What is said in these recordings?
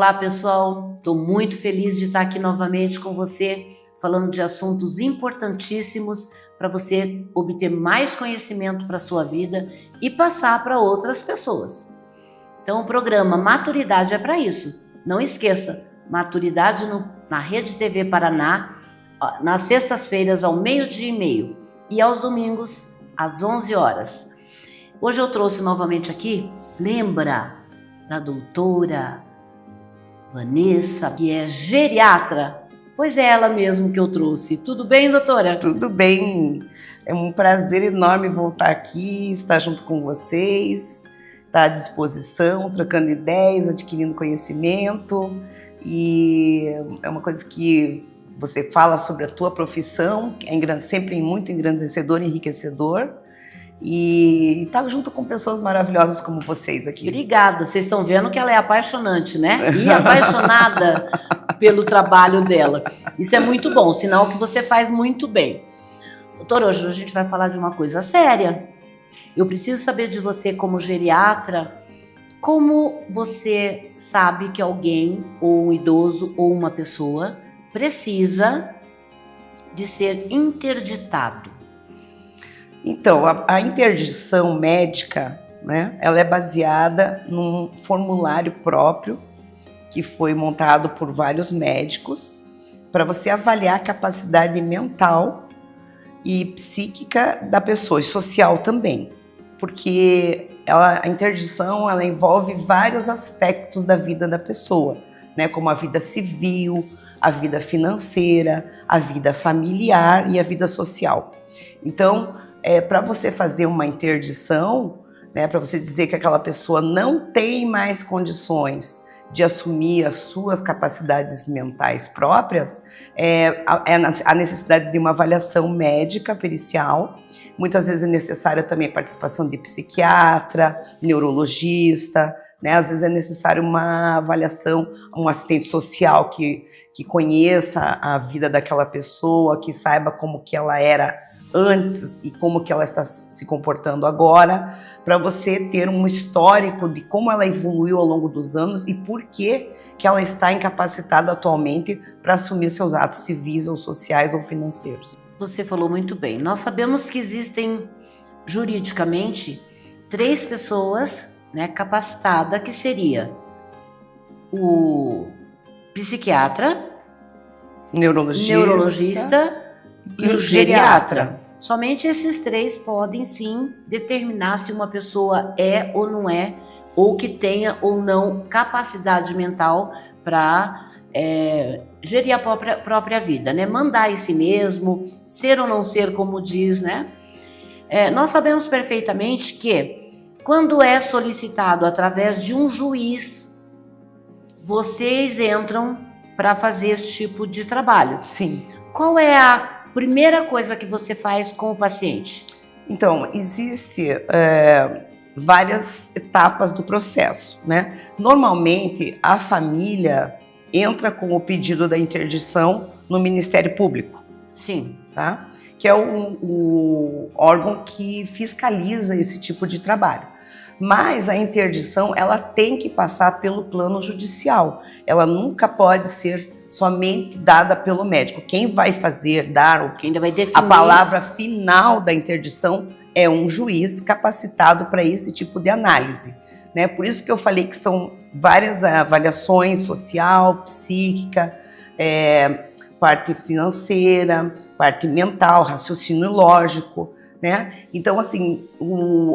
Olá, pessoal. Estou muito feliz de estar aqui novamente com você, falando de assuntos importantíssimos para você obter mais conhecimento para a sua vida e passar para outras pessoas. Então, o programa Maturidade é para isso. Não esqueça, Maturidade na Rede TV Paraná, nas sextas-feiras ao 12:30 e aos domingos às 11 horas. Hoje eu trouxe novamente aqui, lembra da doutora Vanessa, que é geriatra? Pois é ela mesmo que eu trouxe. Tudo bem, doutora? Tudo bem. É um prazer enorme voltar aqui, estar junto com vocês, estar à disposição, trocando ideias, adquirindo conhecimento. E é uma coisa que você fala sobre a tua profissão, que é sempre muito engrandecedor e enriquecedor. E estar junto com pessoas maravilhosas como vocês aqui. Obrigada. Vocês estão vendo que ela é apaixonante, né? E apaixonada pelo trabalho dela. Isso é muito bom, sinal que você faz muito bem. Doutor, hoje a gente vai falar de uma coisa séria. Eu preciso saber de você como geriatra, como você sabe que alguém, ou um idoso, ou uma pessoa, precisa de ser interditado. Então, a interdição médica, né, ela é baseada num formulário próprio que foi montado por vários médicos para você avaliar a capacidade mental e psíquica da pessoa, e social também, porque a interdição ela envolve vários aspectos da vida da pessoa, né, como a vida civil, a vida financeira, a vida familiar e a vida social. Então, para você fazer uma interdição, né, para você dizer que aquela pessoa não tem mais condições de assumir as suas capacidades mentais próprias, a necessidade de uma avaliação médica pericial. Muitas vezes é necessária também a participação de psiquiatra, neurologista, né? Às vezes é necessário uma avaliação, um assistente social que conheça a vida daquela pessoa, que saiba como que ela era antes e como que ela está se comportando agora, para você ter um histórico de como ela evoluiu ao longo dos anos e por que ela está incapacitada atualmente para assumir seus atos civis ou sociais ou financeiros. Você falou muito bem. Nós sabemos que existem juridicamente 3 pessoas, né, capacitadas, que seria o psiquiatra, neurologista e o geriatra. Somente esses 3 podem sim determinar se uma pessoa é ou não é, ou que tenha ou não capacidade mental para gerir a própria vida, né? Mandar em si mesmo, ser ou não ser, como diz, né? Nós sabemos perfeitamente que quando é solicitado através de um juiz, vocês entram para fazer esse tipo de trabalho. Sim. Qual é a primeira coisa que você faz com o paciente? Então, existe várias etapas do processo, né? Normalmente, a família entra com o pedido da interdição no Ministério Público. Sim. Tá? Que é o órgão que fiscaliza esse tipo de trabalho. Mas a interdição, ela tem que passar pelo plano judicial. Ela nunca pode ser somente dada pelo médico. Quem vai quem vai definir a palavra final da interdição é um juiz capacitado para esse tipo de análise, né? Por isso que eu falei que são várias avaliações social, psíquica, parte financeira, parte mental, raciocínio lógico, né? Então, assim,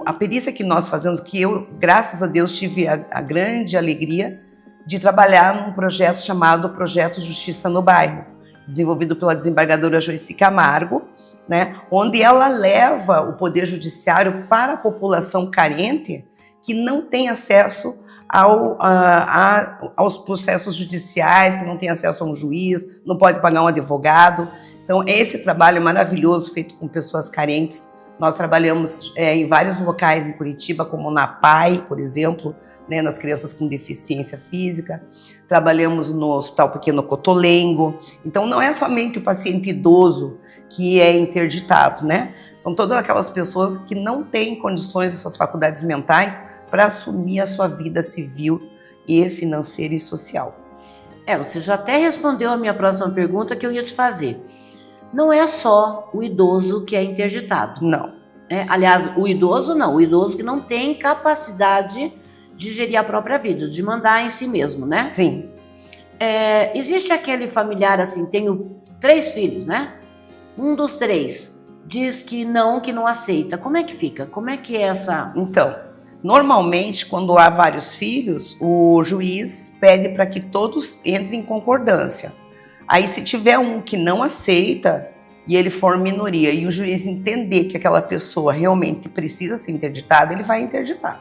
a perícia que nós fazemos, que eu, graças a Deus, tive a grande alegria de trabalhar num projeto chamado Projeto Justiça no Bairro, desenvolvido pela desembargadora Joyce Camargo, né, onde ela leva o Poder Judiciário para a população carente que não tem acesso aos processos judiciais, que não tem acesso a um juiz, não pode pagar um advogado. Então, esse trabalho maravilhoso feito com pessoas carentes. Nós trabalhamos em vários locais em Curitiba, como na PAI, por exemplo, né, nas crianças com deficiência física. Trabalhamos no Hospital Pequeno Cotolengo. Então, não é somente o paciente idoso que é interditado, né? São todas aquelas pessoas que não têm condições de suas faculdades mentais para assumir a sua vida civil e financeira e social. Você já até respondeu a minha próxima pergunta que eu ia te fazer. Não é só o idoso que é interditado. Não. Aliás, o idoso não. O idoso que não tem capacidade de gerir a própria vida, de mandar em si mesmo, né? Sim. Existe aquele familiar assim, tenho 3 filhos, né? Um dos 3 diz que não aceita. Como é que fica? Como é que é essa... Então, normalmente, quando há vários filhos, o juiz pede para que todos entrem em concordância. Aí, se tiver um que não aceita e ele for minoria e o juiz entender que aquela pessoa realmente precisa ser interditada, ele vai interditar,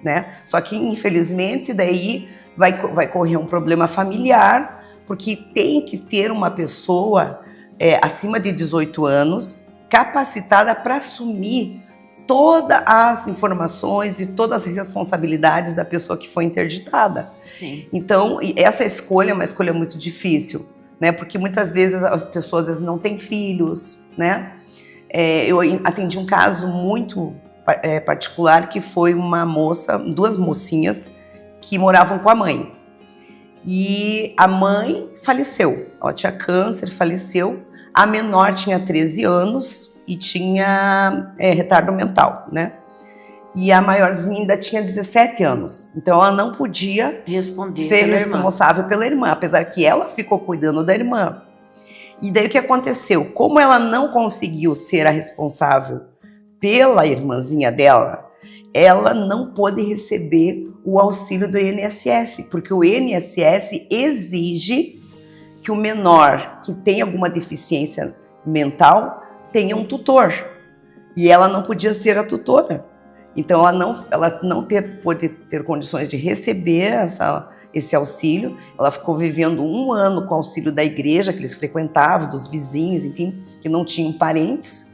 né? Só que, infelizmente, daí vai correr um problema familiar, porque tem que ter uma pessoa acima de 18 anos capacitada para assumir todas as informações e todas as responsabilidades da pessoa que foi interditada. Sim. Então, essa escolha é uma escolha muito difícil, né? Porque muitas vezes as pessoas às vezes não têm filhos, né? Eu atendi um caso muito particular que foi uma moça, 2 mocinhas que moravam com a mãe. E a mãe faleceu, ela tinha câncer, faleceu. A menor tinha 13 anos e tinha retardo mental, né? E a maiorzinha ainda tinha 17 anos. Então ela não podia ser responsável pela irmã, apesar que ela ficou cuidando da irmã. E daí o que aconteceu? Como ela não conseguiu ser a responsável pela irmãzinha dela, ela não pôde receber o auxílio do INSS, porque o INSS exige que o menor que tem alguma deficiência mental tenha um tutor. E ela não podia ser a tutora. Então ela não pôde ter condições de receber esse auxílio. Ela ficou vivendo 1 ano com o auxílio da igreja que eles frequentavam, dos vizinhos, enfim, que não tinham parentes.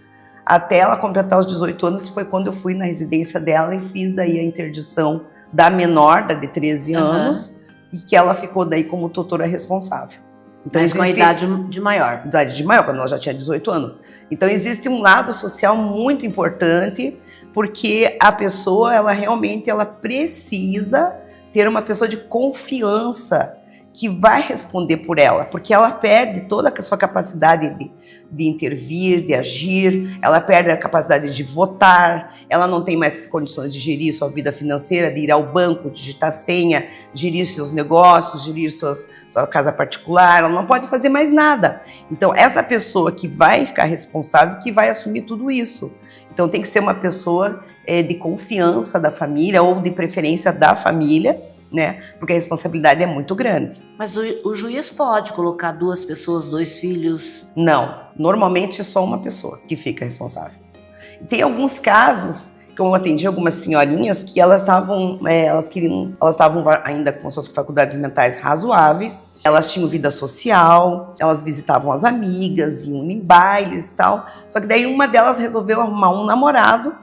Até ela completar os 18 anos, foi quando eu fui na residência dela e fiz daí a interdição da menor, da de 13 anos, e que ela ficou daí como tutora responsável. Então, mas com a idade de maior. Idade de maior, quando ela já tinha 18 anos. Então existe um lado social muito importante, porque a pessoa, ela realmente precisa ter uma pessoa de confiança que vai responder por ela, porque ela perde toda a sua capacidade de intervir, de agir, ela perde a capacidade de votar, ela não tem mais condições de gerir sua vida financeira, de ir ao banco, digitar senha, gerir seus negócios, gerir sua casa particular, ela não pode fazer mais nada. Então, essa pessoa que vai ficar responsável, que vai assumir tudo isso. Então, tem que ser uma pessoa de confiança da família, ou de preferência da família, né? Porque a responsabilidade é muito grande. Mas o juiz pode colocar 2 pessoas, 2 filhos? Não, normalmente é só uma pessoa que fica responsável. Tem alguns casos que eu atendi algumas senhorinhas que elas estavam ainda com suas faculdades mentais razoáveis, elas tinham vida social, elas visitavam as amigas, iam em bailes e tal. Só que daí uma delas resolveu arrumar um namorado.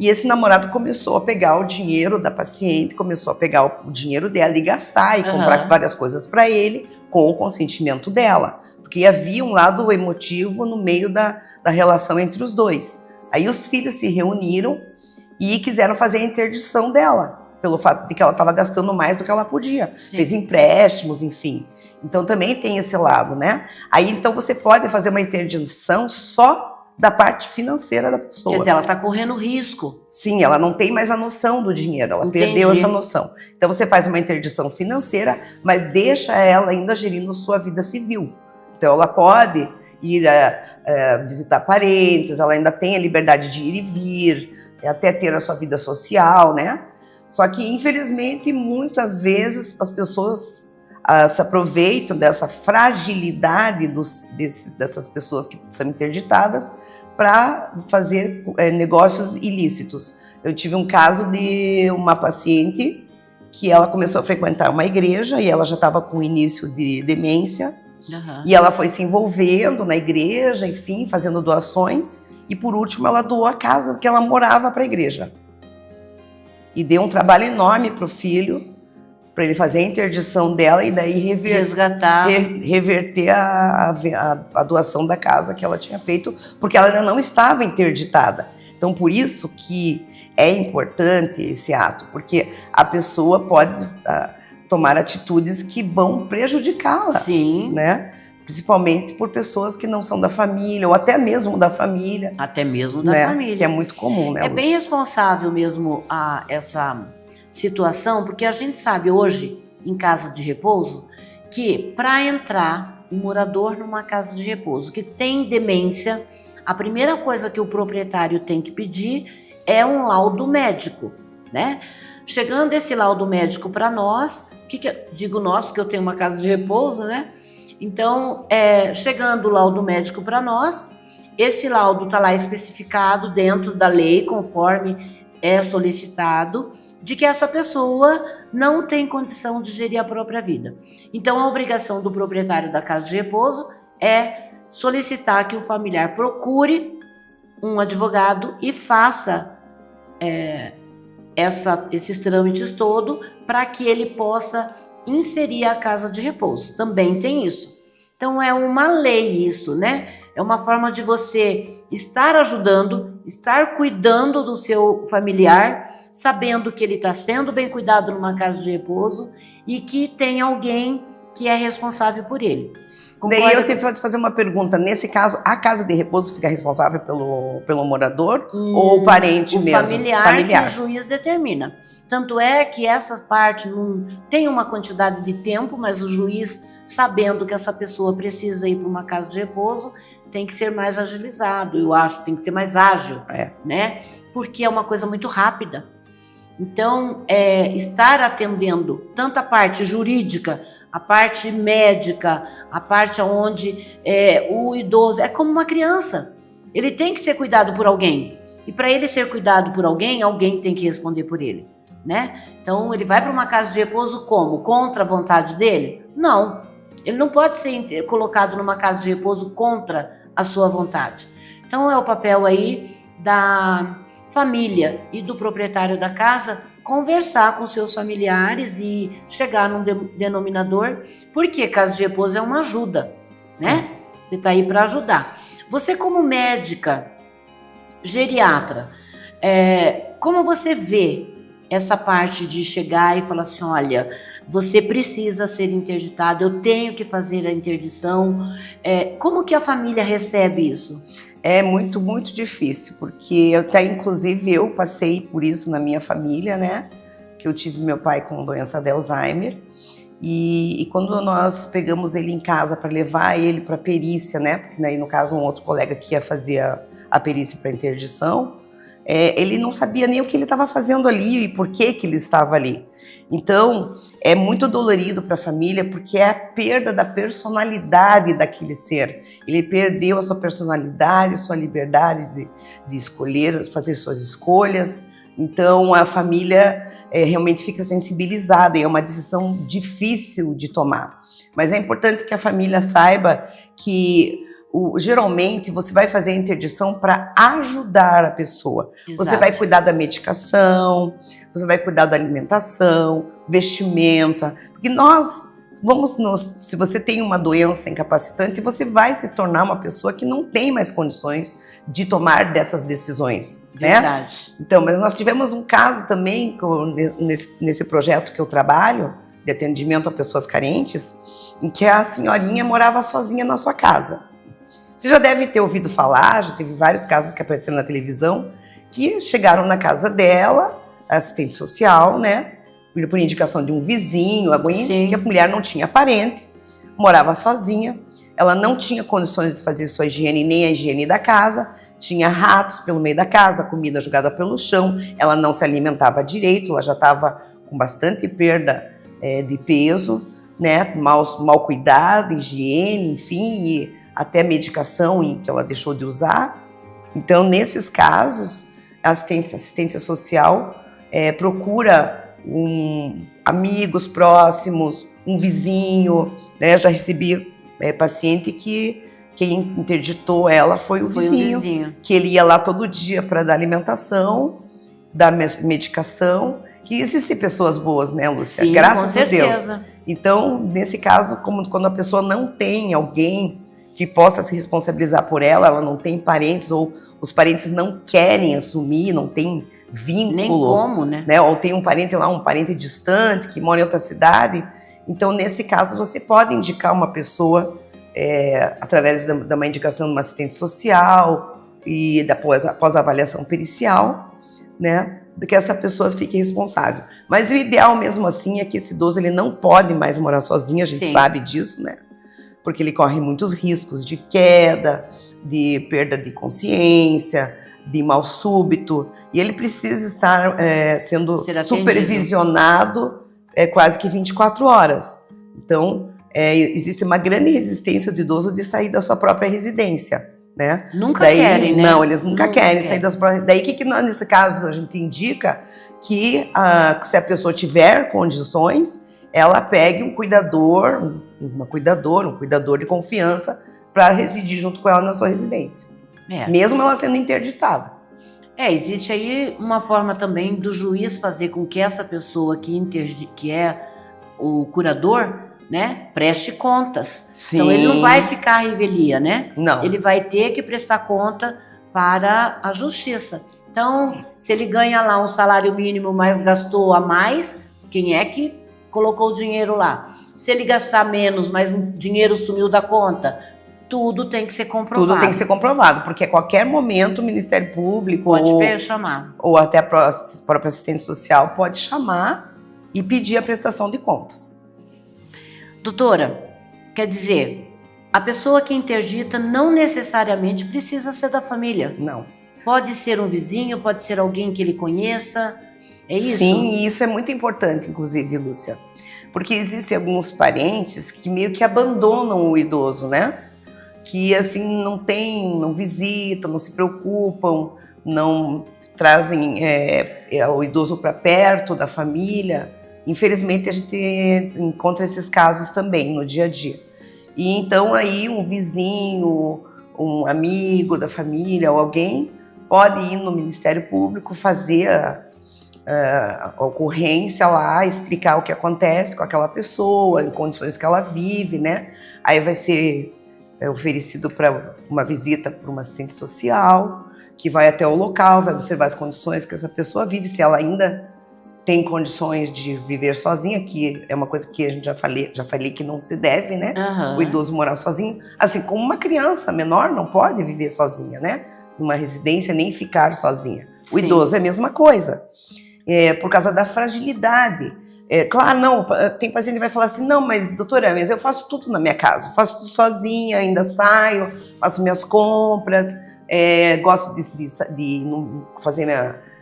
E esse namorado começou a pegar o dinheiro da paciente, começou a pegar o dinheiro dela e gastar e comprar várias coisas para ele com o consentimento dela. Porque havia um lado emotivo no meio da relação entre os dois. Aí os filhos se reuniram e quiseram fazer a interdição dela, pelo fato de que ela estava gastando mais do que ela podia. Sim. Fez empréstimos, enfim. Então também tem esse lado, né? Aí então você pode fazer uma interdição só da parte financeira da pessoa. Quer dizer, ela está correndo risco. Sim, ela não tem mais a noção do dinheiro, ela perdeu essa noção. Então você faz uma interdição financeira, mas deixa ela ainda gerindo sua vida civil. Então ela pode ir visitar parentes, ela ainda tem a liberdade de ir e vir, até ter a sua vida social, né? Só que, infelizmente, muitas vezes as pessoas se aproveitam dessa fragilidade dessas pessoas que são interditadas para fazer negócios ilícitos. Eu tive um caso de uma paciente que ela começou a frequentar uma igreja e ela já estava com início de demência. E ela foi se envolvendo na igreja, enfim, fazendo doações. E por último ela doou a casa que ela morava para a igreja. E deu um trabalho enorme para o filho, para ele fazer a interdição dela e daí reverter a doação da casa que ela tinha feito, porque ela ainda não estava interditada. Então, por isso que é importante esse ato, porque a pessoa pode tomar atitudes que vão prejudicá-la, Sim. né? Principalmente por pessoas que não são da família, ou até mesmo da família. Até mesmo da né? família. Que é muito comum, né, É Lúcia? bem responsável mesmo essa situação, porque a gente sabe hoje, em casa de repouso, que para entrar um morador numa casa de repouso que tem demência, a primeira coisa que o proprietário tem que pedir é um laudo médico, né? Chegando esse laudo médico para nós, digo nós porque eu tenho uma casa de repouso, né? Então, chegando o laudo médico para nós, esse laudo está lá especificado dentro da lei, conforme é solicitado, de que essa pessoa não tem condição de gerir a própria vida. Então, a obrigação do proprietário da casa de repouso é solicitar que o familiar procure um advogado e faça esses trâmites todos para que ele possa inserir a casa de repouso. Também tem isso. Então, é uma lei isso, né? É uma forma de você estar ajudando, estar cuidando do seu familiar, sabendo que ele está sendo bem cuidado numa casa de repouso e que tem alguém que é responsável por ele. Daí eu tenho que fazer uma pergunta. Nesse caso, a casa de repouso fica responsável pelo morador ou o parente mesmo? Familiar que o juiz determina. Tanto é que essa parte não tem uma quantidade de tempo, mas o juiz, sabendo que essa pessoa precisa ir para uma casa de repouso, tem que ser mais agilizado, eu acho, tem que ser mais ágil, né? Porque é uma coisa muito rápida. Então, estar atendendo tanto a parte jurídica, a parte médica, a parte onde o idoso é como uma criança. Ele tem que ser cuidado por alguém. E para ele ser cuidado por alguém, alguém tem que responder por ele, né? Então, ele vai para uma casa de repouso como? Contra a vontade dele? Não. Ele não pode ser colocado numa casa de repouso contra a sua vontade. Então, é o papel aí da família e do proprietário da casa conversar com seus familiares e chegar num denominador, porque casa de repouso é uma ajuda, né? Você está aí para ajudar. Você, como médica, geriatra, como você vê essa parte de chegar e falar assim, olha, você precisa ser interditado, eu tenho que fazer a interdição. Como que a família recebe isso? É muito, muito difícil, porque inclusive eu passei por isso na minha família, né? Que eu tive meu pai com doença de Alzheimer. E quando nós pegamos ele em casa para levar ele para perícia, né? Porque aí, no caso, um outro colega que ia fazer a perícia para interdição, ele não sabia nem o que ele estava fazendo ali e por que ele estava ali. Então, é muito dolorido para a família, porque é a perda da personalidade daquele ser. Ele perdeu a sua personalidade, sua liberdade de escolher, fazer suas escolhas. Então, a família realmente fica sensibilizada e é uma decisão difícil de tomar. Mas é importante que a família saiba que geralmente você vai fazer a interdição para ajudar a pessoa. Exato. Você vai cuidar da medicação, você vai cuidar da alimentação, vestimenta, porque se você tem uma doença incapacitante, você vai se tornar uma pessoa que não tem mais condições de tomar dessas decisões. Verdade. Né? Então, mas nós tivemos um caso também nesse projeto que eu trabalho, de atendimento a pessoas carentes, em que a senhorinha morava sozinha na sua casa. Você já deve ter ouvido falar, já teve vários casos que apareceram na televisão, que chegaram na casa dela, assistente social, né? Por indicação de um vizinho, que a mulher não tinha parente, morava sozinha, ela não tinha condições de fazer sua higiene, nem a higiene da casa, tinha ratos pelo meio da casa, comida jogada pelo chão, ela não se alimentava direito, ela já estava com bastante perda de peso, né? Mal cuidada, higiene, enfim, e até medicação que ela deixou de usar. Então, nesses casos, a assistência social procura amigos próximos, um vizinho, né? Já recebi paciente que quem interditou ela foi o vizinho, que ele ia lá todo dia para dar alimentação, dar medicação, que existem pessoas boas, né, Lúcia? Sim, graças a Deus. Então, nesse caso, quando a pessoa não tem alguém que possa se responsabilizar por ela, ela não tem parentes ou os parentes não querem assumir, não tem vínculo. Nem como, né? Ou tem um parente lá, um parente distante, que mora em outra cidade. Então, nesse caso, você pode indicar uma pessoa através de uma indicação de uma assistente social e após a avaliação pericial, né? De que essa pessoa fique responsável. Mas o ideal mesmo assim é que esse idoso ele não pode mais morar sozinho, a gente sabe disso, né? Porque ele corre muitos riscos de queda, de perda de consciência, de mal súbito, e ele precisa estar sendo supervisionado quase que 24 horas. Então, existe uma grande resistência do idoso de sair da sua própria residência. Né? Nunca querem, né? Não, eles nunca querem sair das próprias. Daí que nesse caso a gente indica que se a pessoa tiver condições, ela pegue um cuidador de confiança para residir junto com ela na sua residência, mesmo ela sendo interditada. Existe aí uma forma também do juiz fazer com que essa pessoa que é o curador, né, preste contas. Sim. Então ele não vai ficar à revelia, né? Não. Ele vai ter que prestar conta para a justiça. Então, se ele ganha lá um salário mínimo, mas gastou a mais, quem é que colocou o dinheiro lá? Se ele gastar menos, mas o dinheiro sumiu da conta, tudo tem que ser comprovado. Tudo tem que ser comprovado, porque a qualquer momento o Ministério Público pode chamar. Ou até a própria assistente social pode chamar e pedir a prestação de contas. Doutora, quer dizer, a pessoa que interdita não necessariamente precisa ser da família. Não. Pode ser um vizinho, pode ser alguém que ele conheça, é isso? Sim, e isso é muito importante, inclusive, Lúcia. Porque existem alguns parentes que meio que abandonam o idoso, né? Que, assim, não visitam, não se preocupam, não trazem o idoso para perto da família. Infelizmente, a gente encontra esses casos também no dia a dia. E então, aí, um vizinho, um amigo da família ou alguém pode ir no Ministério Público fazer a ocorrência lá, explicar o que acontece com aquela pessoa, em condições que ela vive, né? Aí vai ser oferecido para uma visita para uma assistente social, que vai até o local, vai observar as condições que essa pessoa vive, se ela ainda tem condições de viver sozinha, que é uma coisa que a gente já falei que não se deve, né? Uhum. O idoso morar sozinho. Assim como uma criança menor não pode viver sozinha, né? Numa residência, nem ficar sozinha. O Sim. idoso é a mesma coisa. Por causa da fragilidade. Claro, não, tem paciente que vai falar assim, não, mas doutora, mas eu faço tudo na minha casa, faço tudo sozinha, ainda saio, faço minhas compras, gosto de fazer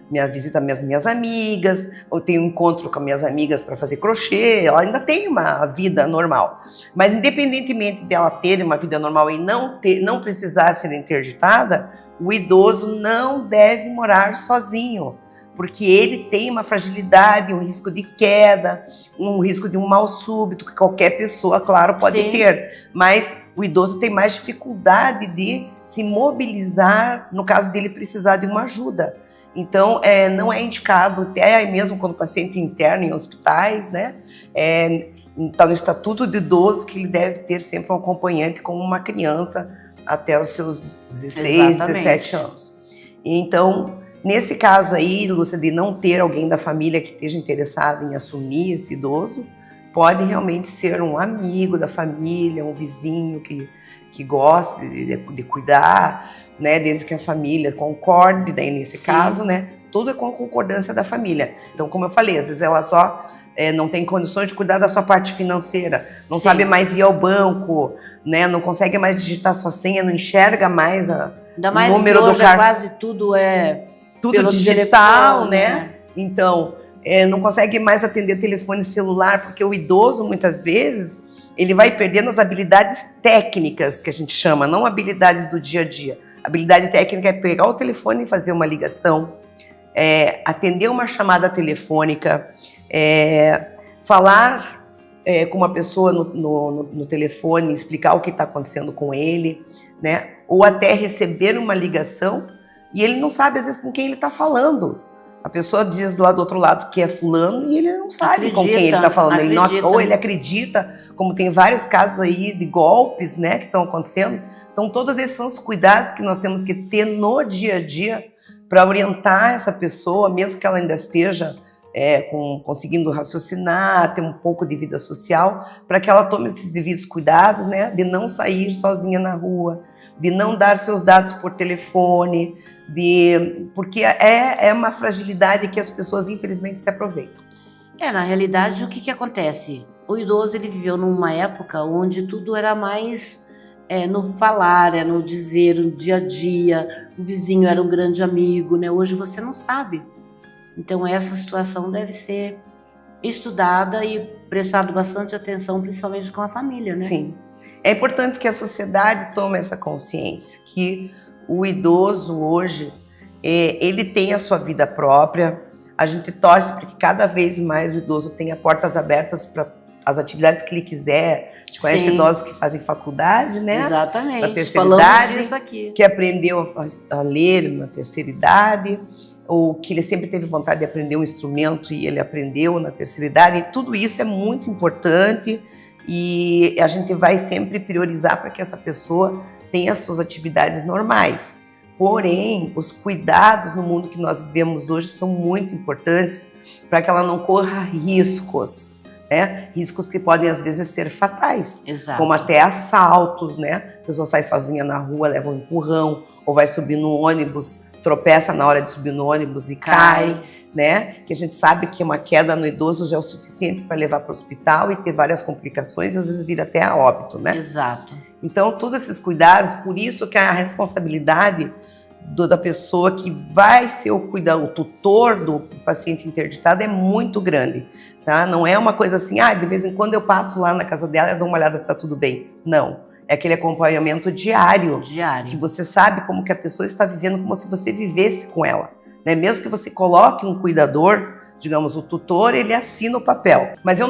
minha visita às minhas amigas, eu tenho um encontro com as minhas amigas para fazer crochê, ela ainda tem uma vida normal. Mas independentemente dela ter uma vida normal e não precisar ser interditada, o idoso não deve morar sozinho, porque ele tem uma fragilidade, um risco de queda, um risco de um mal súbito, que qualquer pessoa, claro, pode Sim. ter. Mas o idoso tem mais dificuldade de se mobilizar no caso dele precisar de uma ajuda. Então, não é indicado, até mesmo quando o paciente interna em hospitais, né? Está no Estatuto do Idoso que ele deve ter sempre um acompanhante como uma criança até os seus 16, Exatamente. 17 anos. Então, nesse caso aí, Lúcia, de não ter alguém da família que esteja interessado em assumir esse idoso, pode realmente ser um amigo da família, um vizinho que goste de cuidar, né, desde que a família concorde, daí nesse Sim. caso, né, tudo é com a concordância da família. Então, como eu falei, às vezes ela só não tem condições de cuidar da sua parte financeira, não Sim. sabe mais ir ao banco, né, não consegue mais digitar sua senha, não enxerga mais Ainda mais o número que do hoje cartão. quase tudo Tudo pelo digital, telefone, né? Então, não consegue mais atender telefone celular, porque o idoso, muitas vezes, ele vai perdendo as habilidades técnicas, que a gente chama, não habilidades do dia a dia. Habilidade técnica é pegar o telefone e fazer uma ligação, atender uma chamada telefônica, falar com uma pessoa no telefone, explicar o que está acontecendo com ele, né? Ou até receber uma ligação e ele não sabe, às vezes, com quem ele está falando. A pessoa diz lá do outro lado que é fulano e ele não sabe com quem ele está falando. Ou ele acredita, como tem vários casos aí de golpes, né, que estão acontecendo. Então, todos esses são os cuidados que nós temos que ter no dia a dia para orientar essa pessoa, mesmo que ela ainda esteja conseguindo raciocinar, ter um pouco de vida social, para que ela tome esses devidos cuidados, né, de não sair sozinha na rua, de não dar seus dados por telefone, porque é uma fragilidade que as pessoas infelizmente se aproveitam. Na realidade, o que acontece? O idoso ele viveu numa época onde tudo era mais no falar, no dizer, no dia a dia, o vizinho era um grande amigo, né? Hoje você não sabe. Então essa situação deve ser estudada e prestado bastante atenção, principalmente com a família, né? Sim. É importante que a sociedade tome essa consciência, que o idoso hoje, ele tem a sua vida própria. A gente torce para que cada vez mais o idoso tenha portas abertas para as atividades que ele quiser. A gente conhece idosos que fazem faculdade, né? Exatamente. Na terceira idade, disso aqui. que aprendeu a ler na terceira idade, ou que ele sempre teve vontade de aprender um instrumento e ele aprendeu na terceira idade. E tudo isso é muito importante e a gente vai sempre priorizar para que essa pessoa tenha as suas atividades normais. Porém, os cuidados no mundo que nós vivemos hoje são muito importantes para que ela não corra riscos, né? Riscos que podem às vezes ser fatais, como até assaltos, né? A pessoa sai sozinha na rua, leva um empurrão, ou vai subir no ônibus, tropeça na hora de subir no ônibus e cai, né? Que a gente sabe que uma queda no idoso já é o suficiente para levar para o hospital e ter várias complicações, às vezes vir até a óbito, né? Exato. Então, todos esses cuidados, por isso que a responsabilidade da pessoa que vai ser o tutor do paciente interditado é muito grande, tá? Não é uma coisa assim, de vez em quando eu passo lá na casa dela e dou uma olhada se está tudo bem. Não. É aquele acompanhamento diário. Que você sabe como que a pessoa está vivendo, como se você vivesse com ela, né? Mesmo que você coloque um cuidador, digamos, o tutor, ele assina o papel. Mas eu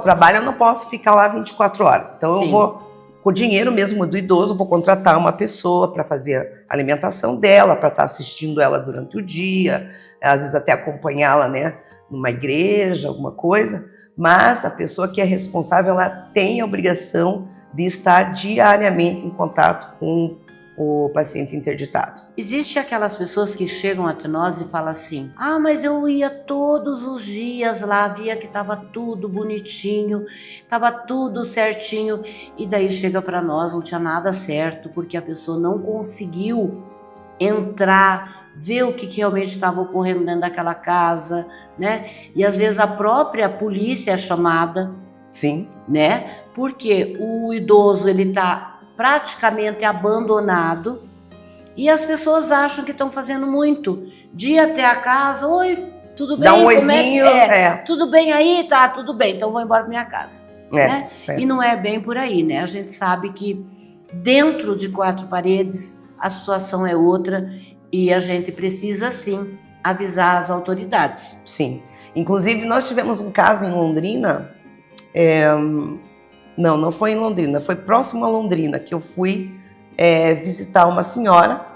trabalho, eu não posso ficar lá 24 horas. Então eu vou, com o dinheiro mesmo do idoso, vou contratar uma pessoa para fazer a alimentação dela, para estar assistindo ela durante o dia, às vezes até acompanhá-la, né, numa igreja, alguma coisa. Mas a pessoa que é responsável, ela tem a obrigação de estar diariamente em contato com o paciente interditado. Existe aquelas pessoas que chegam até nós e falam assim, mas eu ia todos os dias lá, via que estava tudo bonitinho, estava tudo certinho, e daí chega para nós, não tinha nada certo, porque a pessoa não conseguiu entrar, ver o que realmente estava ocorrendo dentro daquela casa, né? E às vezes a própria polícia é chamada. Sim. Né? Porque o idoso ele está praticamente abandonado e as pessoas acham que estão fazendo muito. De ir até a casa, oi, tudo bem? Dá um oizinho. Tudo bem aí? Tá, tudo bem, então vou embora para minha casa. Né? E não é bem por aí, né? A gente sabe que dentro de quatro paredes a situação é outra e a gente precisa sim avisar as autoridades. Sim. Inclusive nós tivemos um caso em Londrina. Não foi em Londrina, foi próximo a Londrina, que eu fui visitar uma senhora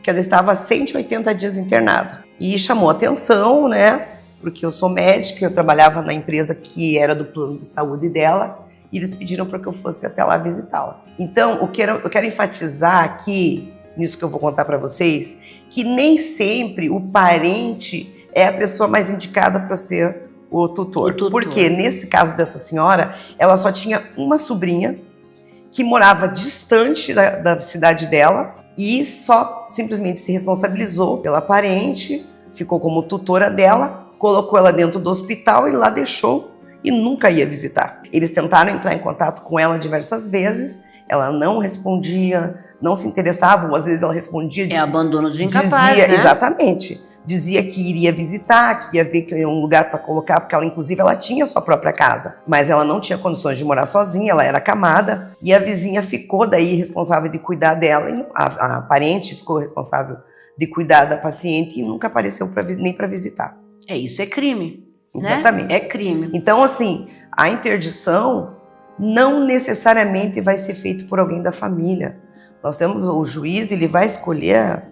que ela estava há 180 dias internada. E chamou atenção, né? Porque eu sou médica, eu trabalhava na empresa que era do plano de saúde dela, e eles pediram para que eu fosse até lá visitá-la. Então, eu quero enfatizar aqui, nisso que eu vou contar para vocês, que nem sempre o parente é a pessoa mais indicada para ser o tutor. Porque nesse caso dessa senhora, ela só tinha uma sobrinha que morava distante da cidade dela e só simplesmente se responsabilizou pela parente, ficou como tutora dela, colocou ela dentro do hospital e lá deixou e nunca ia visitar. Eles tentaram entrar em contato com ela diversas vezes, ela não respondia, não se interessava, ou às vezes ela respondia... abandono de incapaz, né? Exatamente. Dizia que iria visitar, que ia ver que ia um lugar para colocar, porque ela, inclusive, ela tinha sua própria casa, mas ela não tinha condições de morar sozinha, ela era acamada, e a vizinha ficou daí responsável de cuidar dela, e a parente ficou responsável de cuidar da paciente e nunca apareceu nem para visitar. Isso é crime. Exatamente. Né? É crime. Então, assim, a interdição não necessariamente vai ser feita por alguém da família. Nós temos o juiz, ele vai escolher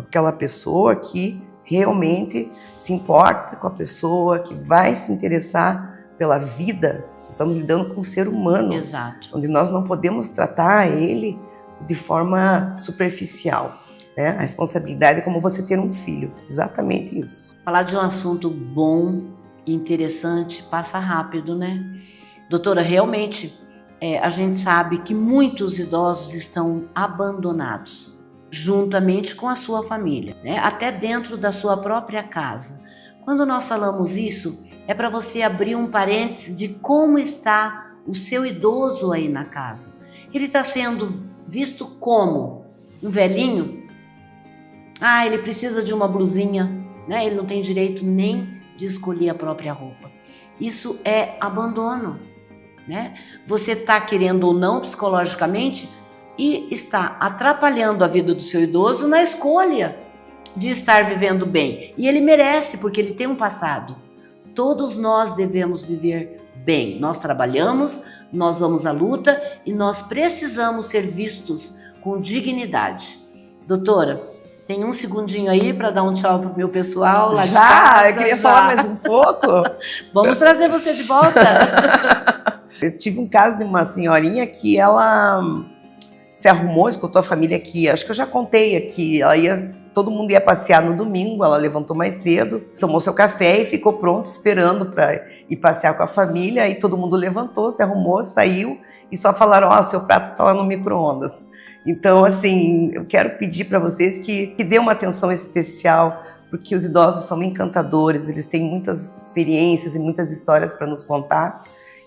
aquela pessoa que realmente se importa com a pessoa, que vai se interessar pela vida. Estamos lidando com um ser humano. Exato. Onde nós não podemos tratar ele de forma superficial. né? A responsabilidade é como você ter um filho, exatamente isso. Falar de um assunto bom e interessante passa rápido, né? Doutora, realmente a gente sabe que muitos idosos estão abandonados, juntamente com a sua família, né? Até dentro da sua própria casa. Quando nós falamos isso, é para você abrir um parênteses de como está o seu idoso aí na casa. Ele está sendo visto como um velhinho? Ah, ele precisa de uma blusinha, né? Ele não tem direito nem de escolher a própria roupa. Isso é abandono, né? Você está querendo ou não psicologicamente e está atrapalhando a vida do seu idoso na escolha de estar vivendo bem. E ele merece, porque ele tem um passado. Todos nós devemos viver bem. Nós trabalhamos, nós vamos à luta e nós precisamos ser vistos com dignidade. Doutora, tem um segundinho aí para dar um tchau pro meu pessoal lá de casa? Eu queria falar mais um pouco. Vamos trazer você de volta. Eu tive um caso de uma senhorinha que ela se arrumou, escutou a família aqui. Acho que eu já contei aqui. Todo mundo ia passear no domingo, ela levantou mais cedo, tomou seu café e ficou pronta esperando para ir passear com a família. Aí todo mundo levantou, se arrumou, saiu e só falaram: ó, seu prato está lá no micro-ondas. Então, assim, eu quero pedir para vocês que dê uma atenção especial, porque os idosos são encantadores, eles têm muitas experiências e muitas histórias para nos contar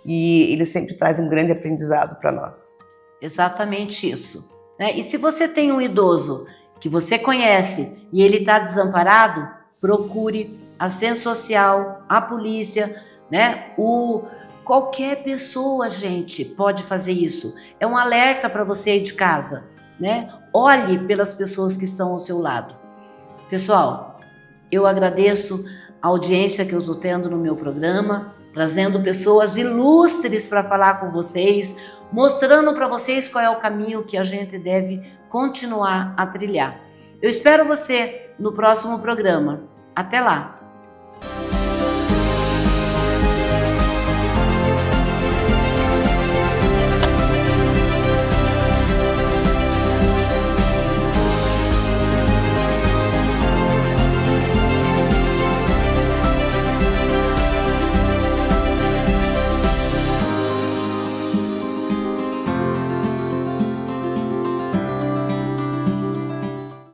e eles sempre trazem um grande aprendizado para nós. Exatamente isso, né? E se você tem um idoso que você conhece e ele está desamparado, procure a assistente social, a polícia, né? Qualquer pessoa, gente, pode fazer isso. É um alerta para você aí de casa, né? Olhe pelas pessoas que estão ao seu lado. Pessoal, eu agradeço a audiência que eu estou tendo no meu programa, trazendo pessoas ilustres para falar com vocês, mostrando para vocês qual é o caminho que a gente deve continuar a trilhar. Eu espero você no próximo programa. Até lá!